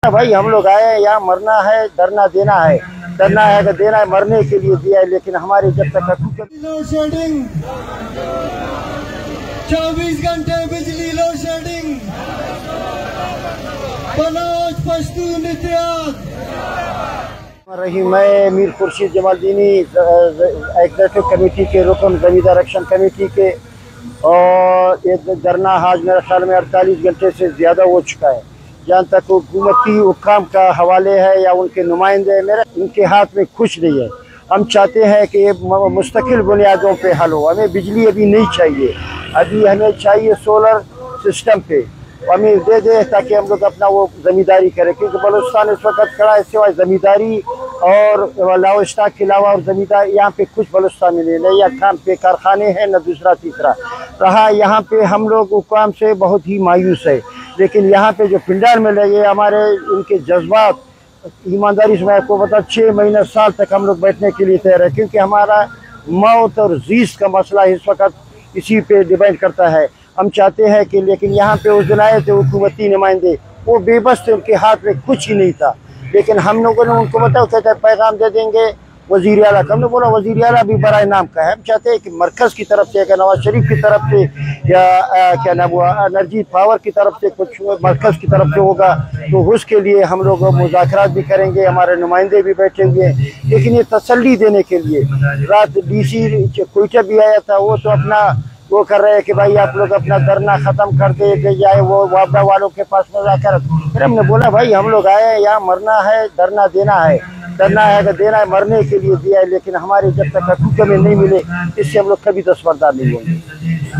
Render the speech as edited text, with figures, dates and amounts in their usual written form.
बोला भाई हम लोग आए हैं यहाँ मरना है, धरना देना है, धरना है अगर देना है मरने के लिए दिया है, लेकिन हमारे जब तक लोड शेडिंग 24 घंटे बिजली लोड शेडिंग बलोच पश्तून इत्तेहाद रही। मैं मीर खुर्शीद जमालदीनी एग्जीक्यूटिव कमेटी के रुकन जमींदार एक्शन कमेटी के, और ये धरना आज मेरे ख्याल में 48 घंटे से ज़्यादा हो चुका है। जहाँ तक हुकूमती हुक्काम का हवाले है या उनके नुमाइंदे मेरे उनके हाथ में कुछ नहीं है। हम चाहते हैं कि ये मुस्तकिल बुनियादों पे हल हो। हमें बिजली अभी नहीं चाहिए, अभी हमें चाहिए सोलर सिस्टम पे हमें दे दे ताकि हम लोग अपना वो ज़मींदारी करें, क्योंकि बलूचिस्तान इस वक्त खड़ा है सिवाय ज़मींदारी और लाओस्टाक के अलावा और ज़मींदार यहाँ पे कुछ बलूचिस्तान में नहीं, न या काम पे कारखाने हैं न दूसरा तीसरा रहा। यहाँ पे हम लोग हुक्काम से बहुत ही मायूस है, लेकिन यहाँ पे जो पिंडाल में लगे हमारे इनके जज्बात ईमानदारी से मैं आपको बता 6 महीने साल तक हम लोग बैठने के लिए तैयार है, क्योंकि हमारा मौत और जीस का मसला इस वक्त इसी पे डिपेंड करता है। हम चाहते हैं कि लेकिन यहाँ पे उस दिन आए थे हुकूमती नुमाइंदे, वो बेबस थे, उनके हाथ में कुछ ही नहीं था, लेकिन हम लोगों ने उनको बताया कहते पैगाम दे देंगे वज़ीर आला का। हमने बोला वज़ीर आला भी बराए नाम का है। हम चाहते हैं कि मरकज़ की तरफ से, अगर नवाज शरीफ की तरफ से या क्या नाम हुआ एनर्जी पावर की तरफ से कुछ मरकज़ की तरफ से होगा तो उसके लिए हम लोग मुज़ाकरात भी करेंगे, हमारे नुमाइंदे भी बैठेंगे। लेकिन ये तसल्ली देने के लिए रात DC कोयटा भी आया था, वो तो अपना वो कर रहे हैं कि भाई आप लोग अपना धरना ख़त्म कर दे जाए वो वापडा वालों के पास मुज़ाकरात। फिर हमने बोला भाई हम लोग आए हैं यहाँ मरना है, धरना देना है, धरना है अगर देना है मरने के लिए दिया है, लेकिन हमारे जब तक हकूक़ में नहीं मिले इससे हम लोग कभी दस्तबरदार नहीं होंगे।